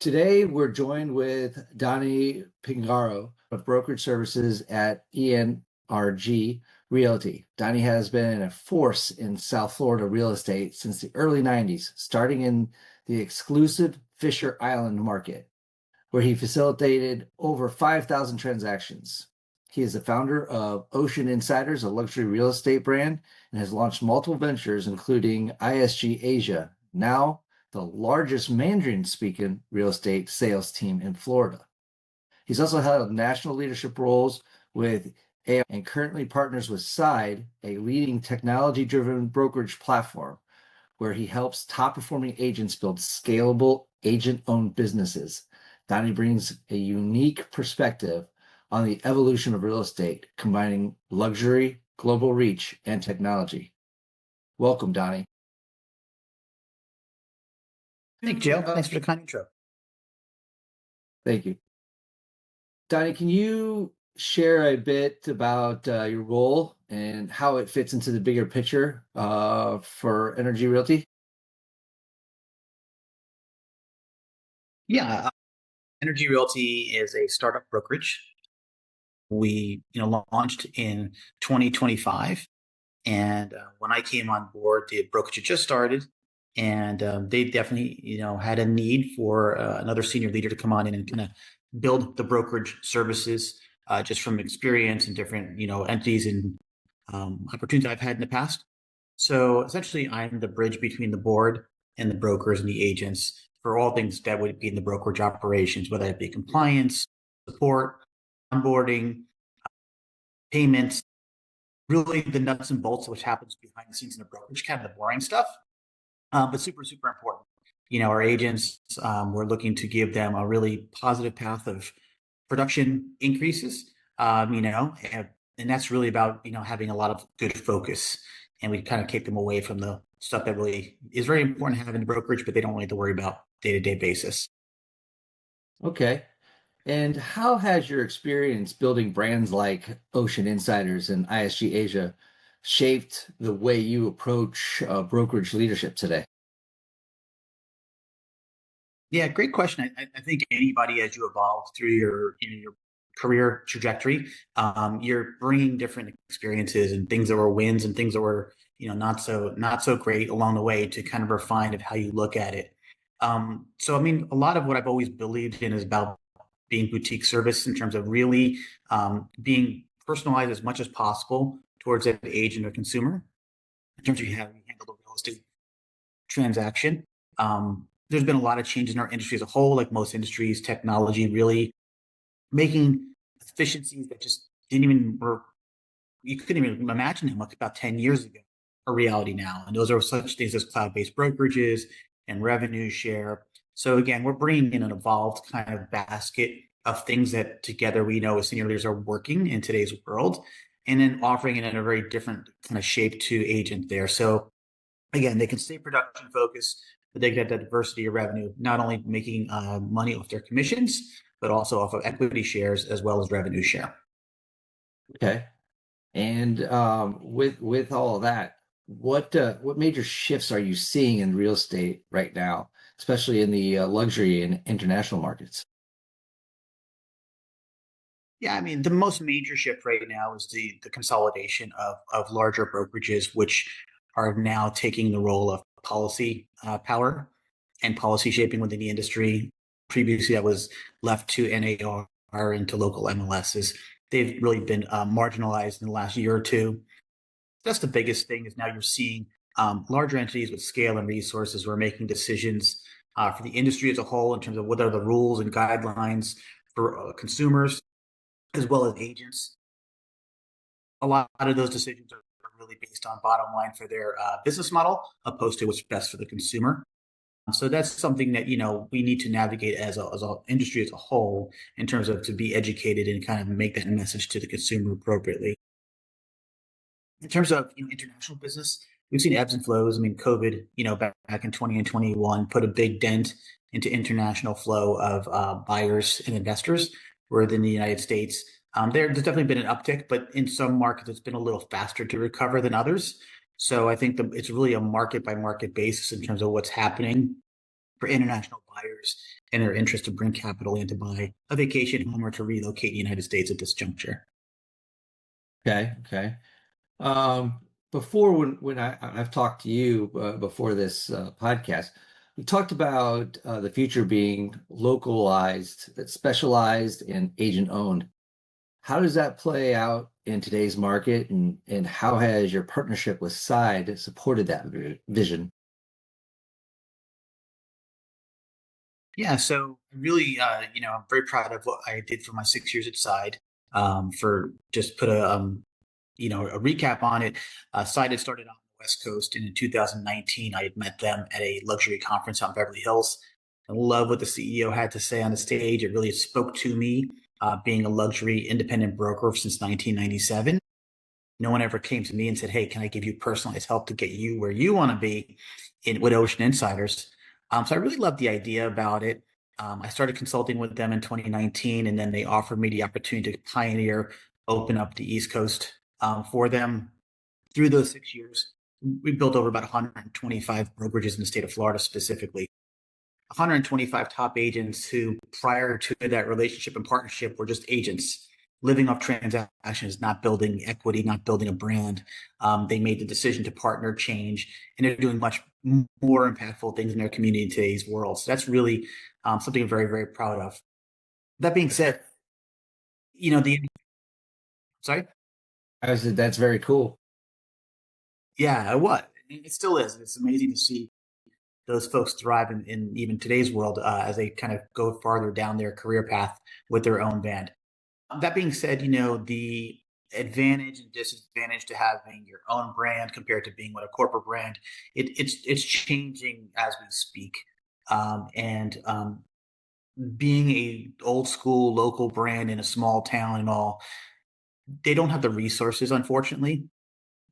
Today, we're joined with Donnie Pingaro of Brokerage Services at enrg Realty. Donnie has been a force in South Florida real estate since the early 90s, starting in the exclusive Fisher Island market, where he facilitated over 5,000 transactions. He is the founder of Ocean Insiders, a luxury real estate brand, and has launched multiple ventures, including ISG Asia, now the largest Mandarin-speaking real estate sales team in Florida. He's also held national leadership roles with AI and currently partners with Side, a leading technology-driven brokerage platform, where he helps top-performing agents build scalable agent-owned businesses. Donnie brings a unique perspective on the evolution of real estate, combining luxury, global reach, and technology. Welcome, Donnie. Thank you, Joe. Thanks for the kind intro. Thank you. Donnie, can you share a bit about your role and how it fits into the bigger picture for enrg Realty? Yeah, enrg Realty is a startup brokerage. We, launched in 2025, and when I came on board, the brokerage had just started, and they definitely, had a need for another senior leader to come on in and kind of build the brokerage services, just from experience and different, entities and opportunities I've had in the past. So essentially, I'm the bridge between the board and the brokers and the agents for all things that would be in the brokerage operations, whether it be compliance, support, onboarding, payments, really the nuts and bolts of what happens behind the scenes in the brokerage, kind of the boring stuff, but super, super important. Our agents, we're looking to give them a really positive path of production increases, and that's really about, having a lot of good focus. And we kind of take them away from the stuff that really is very important to have in the brokerage, but they don't really have to worry about day-to-day basis. Okay. And how has your experience building brands like Ocean Insiders and ISG Asia shaped the way you approach brokerage leadership today? Yeah, great question. I think anybody, as you evolve through your career trajectory, you're bringing different experiences and things that were wins and things that were, not so great along the way to kind of refine of how you look at it. So I mean, a lot of what I've always believed in is about being boutique service in terms of really being personalized as much as possible towards an agent or consumer in terms of how you handle the real estate transaction. There's been a lot of changes in our industry as a whole, like most industries, technology really making efficiencies that just didn't even, or you couldn't even imagine them like about 10 years ago, a reality now. And those are such things as cloud-based brokerages and revenue share. So again, we're bringing in an evolved kind of basket of things that together we know as senior leaders are working in today's world, and then offering it in a very different kind of shape to agent there. So again, they can stay production focused, but they get that diversity of revenue, not only making money off their commissions, but also off of equity shares as well as revenue share. Okay. And with all of that, what major shifts are you seeing in real estate right now, especially in the luxury and international markets? Yeah, I mean, the most major shift right now is the consolidation of larger brokerages, which are now taking the role of policy power and policy shaping within the industry. Previously, that was left to NAR and to local MLSs. They've really been marginalized in the last year or two. That's the biggest thing is now you're seeing larger entities with scale and resources who are making decisions for the industry as a whole in terms of what are the rules and guidelines for consumers as well as agents. A lot of those decisions are really based on bottom line for their business model, opposed to what's best for the consumer. So that's something that we need to navigate as an industry as a whole in terms of to be educated and kind of make that message to the consumer appropriately. In terms of international business, we've seen ebbs and flows. I mean, COVID, back in 20 and 21 put a big dent into international flow of buyers and investors within the United States. There's definitely been an uptick, but in some markets, it's been a little faster to recover than others. So I think it's really a market by market basis in terms of what's happening for international buyers and their interest to bring capital in to buy a vacation home or to relocate in the United States at this juncture. Okay, okay. Um, Before when I've talked to you before this podcast, we talked about the future being localized, specialized, and agent owned. How does that play out in today's market, and how has your partnership with Side supported that vision? Yeah, so really, I'm very proud of what I did for my 6 years at Side. For just put a recap on it. Side had started on the West Coast, and in 2019, I had met them at a luxury conference out in Beverly Hills. I love what the CEO had to say on the stage. It really spoke to me, being a luxury independent broker since 1997. No one ever came to me and said, "Hey, can I give you personalized help to get you where you want to be with Ocean Insiders?" So I really loved the idea about it. I started consulting with them in 2019, and then they offered me the opportunity to pioneer, open up the East Coast for them. Through those 6 years, we built over about 125 brokerages in the state of Florida specifically. 125 top agents who, prior to that relationship and partnership, were just agents living off transactions, not building equity, not building a brand. They made the decision to partner, change, and they're doing much more impactful things in their community in today's world. So that's really something I'm very, very proud of. That being said, the sorry, I said that's very cool. yeah, what it still is. It's amazing to see those folks thrive in even today's world as they kind of go farther down their career path with their own band. That being said, the advantage and disadvantage to having your own brand compared to being with a corporate brand, it's changing as we speak. And being a old school local brand in a small town and all, they don't have the resources, unfortunately.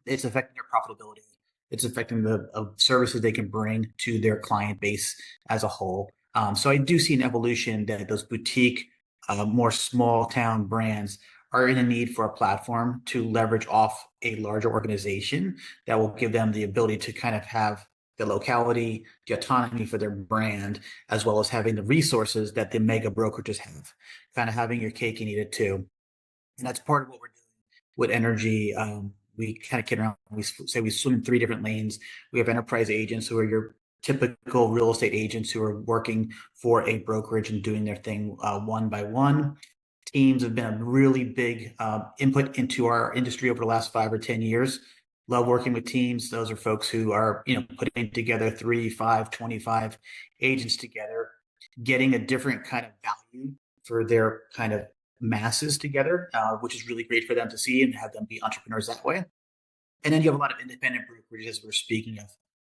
It's affecting their profitability. It's affecting the services they can bring to their client base as a whole. So I do see an evolution that those boutique, more small town brands are in a need for a platform to leverage off a larger organization that will give them the ability to kind of have the locality, the autonomy for their brand, as well as having the resources that the mega brokerages have, kind of having your cake and eat it too. And that's part of what we're doing with enrg. We kind of kid around. We say we swim in three different lanes. We have enterprise agents who are your typical real estate agents who are working for a brokerage and doing their thing one by one. Teams have been a really big input into our industry over the last 5 or 10 years. Love working with teams. Those are folks who are, putting together 3, 5, 25 agents together, getting a different kind of value for their kind of masses together, which is really great for them to see and have them be entrepreneurs that way. And then you have a lot of independent brokerages we're speaking of,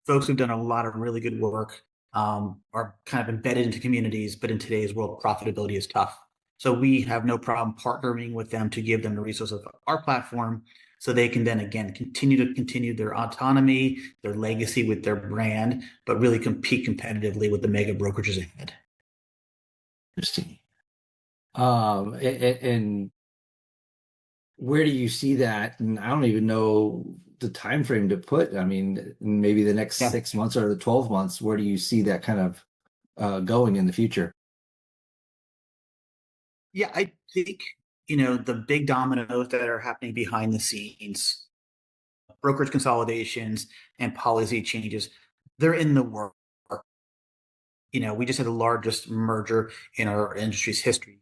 folks who've done a lot of really good work, are kind of embedded into communities, but in today's world, profitability is tough. So we have no problem partnering with them to give them the resources of our platform so they can then again continue their autonomy, their legacy with their brand, but really compete competitively with the mega brokerages ahead. Interesting. And where do you see that? And I don't even know the time frame to put. I mean, maybe the next Yeah. 6 months or the 12 months. Where do you see that kind of going in the future? Yeah, I think, the big dominoes that are happening behind the scenes, brokerage consolidations and policy changes, they're in the work. We just had the largest merger in our industry's history.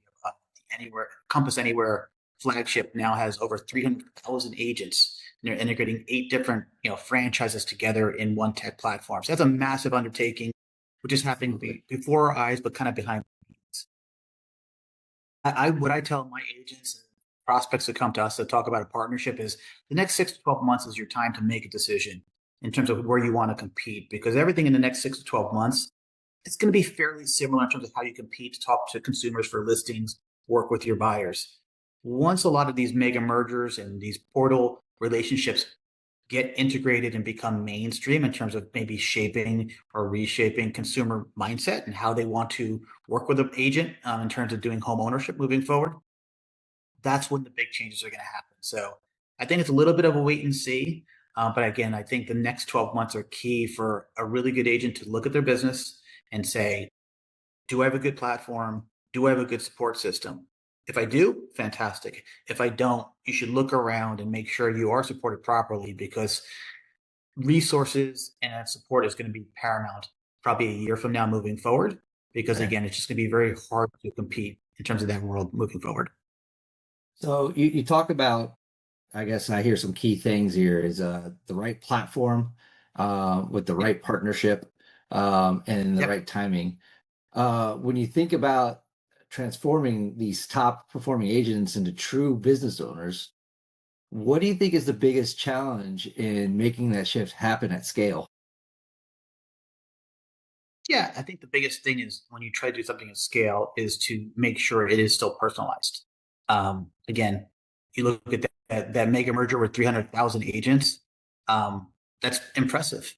Anywhere Compass Anywhere flagship now has over 300,000 agents, and they're integrating 8 different franchises together in one tech platform. So that's a massive undertaking, which is happening before our eyes, but kind of behind the scenes. What I tell my agents and prospects that come to us to talk about a partnership is the next 6 to 12 months is your time to make a decision in terms of where you want to compete, because everything in the next 6 to 12 months, it's going to be fairly similar in terms of how you compete, talk to consumers for listings, work with your buyers. Once a lot of these mega mergers and these portal relationships get integrated and become mainstream in terms of maybe shaping or reshaping consumer mindset and how they want to work with an agent in terms of doing home ownership moving forward, that's when the big changes are going to happen. So I think it's a little bit of a wait and see. But again, I think the next 12 months are key for a really good agent to look at their business and say, do I have a good platform? Do I have a good support system? If I do, fantastic. If I don't, you should look around and make sure you are supported properly, because resources and support is going to be paramount probably a year from now moving forward, because Okay. again, it's just going to be very hard to compete in terms of that world moving forward. So you talk about, I guess I hear some key things here is the right platform with the Yep. right partnership and the Yep. right timing. When you think about transforming these top performing agents into true business owners, what do you think is the biggest challenge in making that shift happen at scale? Yeah, I think the biggest thing is when you try to do something at scale is to make sure it is still personalized. Again, you look at that mega merger with 300,000 agents. Um, that's impressive.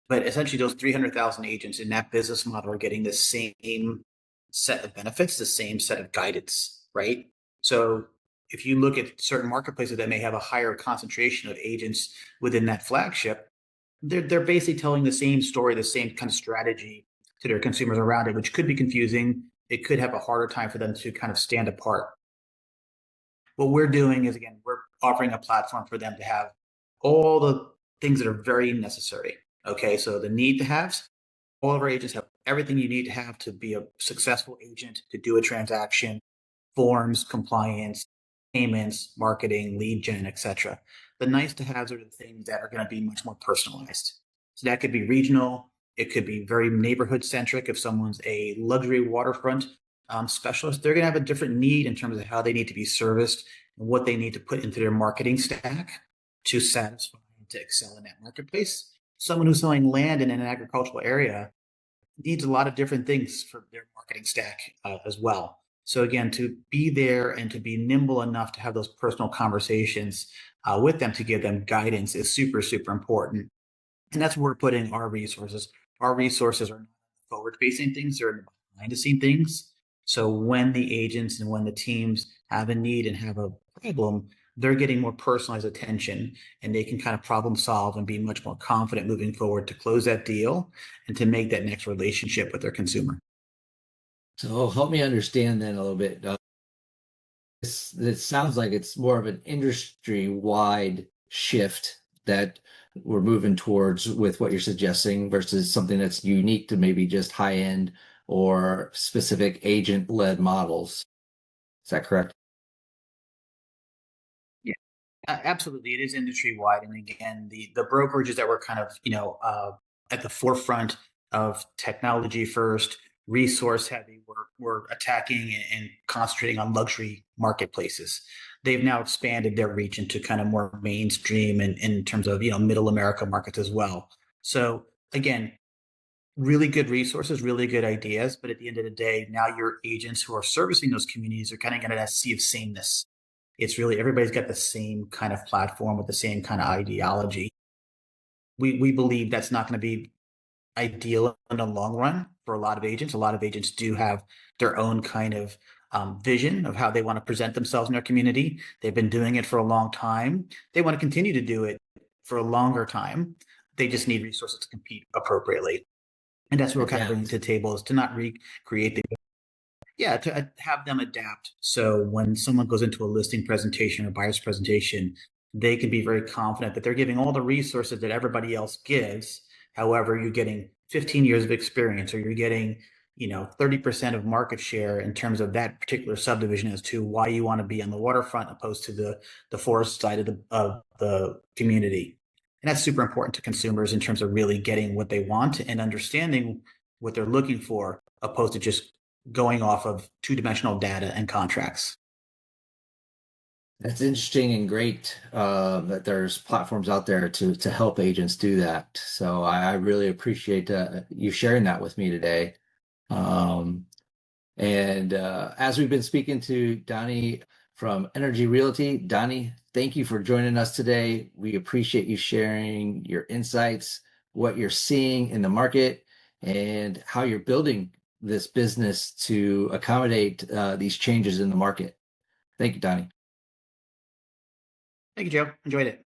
But essentially, those 300,000 agents in that business model are getting the same set of benefits, the same set of guidance, right? So if you look at certain marketplaces that may have a higher concentration of agents within that flagship, they're basically telling the same story, the same kind of strategy to their consumers around it, which could be confusing. It could have a harder time for them to kind of stand apart. What we're doing is, again, we're offering a platform for them to have all the things that are very necessary. Okay, so the need to have, all of our agents have everything you need to have to be a successful agent, to do a transaction, forms, compliance, payments, marketing, lead gen, etc. The nice to haves are the things that are going to be much more personalized. So that could be regional. It could be very neighborhood centric. If someone's a luxury waterfront specialist, they're going to have a different need in terms of how they need to be serviced and what they need to put into their marketing stack to satisfy and to excel in that marketplace. Someone who's selling land in an agricultural area needs a lot of different things for their marketing stack as well. So again, to be there and to be nimble enough to have those personal conversations with them to give them guidance is super, super important. And that's where we're putting our resources. Our resources are not forward facing things, they're behind the scene things. So when the agents and when the teams have a need and have a problem, they're getting more personalized attention, and they can kind of problem solve and be much more confident moving forward to close that deal and to make that next relationship with their consumer. So help me understand then a little bit. This sounds like it's more of an industry-wide shift that we're moving towards with what you're suggesting versus something that's unique to maybe just high-end or specific agent-led models. Is that correct? Yeah, absolutely. It is industry wide. And again, the brokerages that were kind of, at the forefront of technology first, resource heavy, were attacking and concentrating on luxury marketplaces. They've now expanded their reach into kind of more mainstream and in terms of, middle America markets as well. So again, really good resources, really good ideas. But at the end of the day, now your agents who are servicing those communities are kind of going to see of sameness. It's really everybody's got the same kind of platform with the same kind of ideology. We believe that's not going to be ideal in the long run for a lot of agents. A lot of agents do have their own kind of vision of how they want to present themselves in their community. They've been doing it for a long time. They want to continue to do it for a longer time. They just need resources to compete appropriately. And that's what we're kind of bringing Adapt. to the table, is to not recreate the, yeah, to have them adapt. So when someone goes into a listing presentation or buyer's presentation, they can be very confident that they're giving all the resources that everybody else gives. However, you're getting 15 years of experience, or you're getting 30% of market share in terms of that particular subdivision as to why you want to be on the waterfront opposed to the forest side of the community. And that's super important to consumers in terms of really getting what they want and understanding what they're looking for, opposed to just going off of two-dimensional data and contracts. That's interesting and great that there's platforms out there to help agents do that. So I really appreciate you sharing that with me today. Um, And as we've been speaking to Donnie from enrg Realty, Donnie, thank you for joining us today. We appreciate you sharing your insights, what you're seeing in the market, and how you're building this business to accommodate these changes in the market. Thank you, Donnie. Thank you, Joe. Enjoyed it.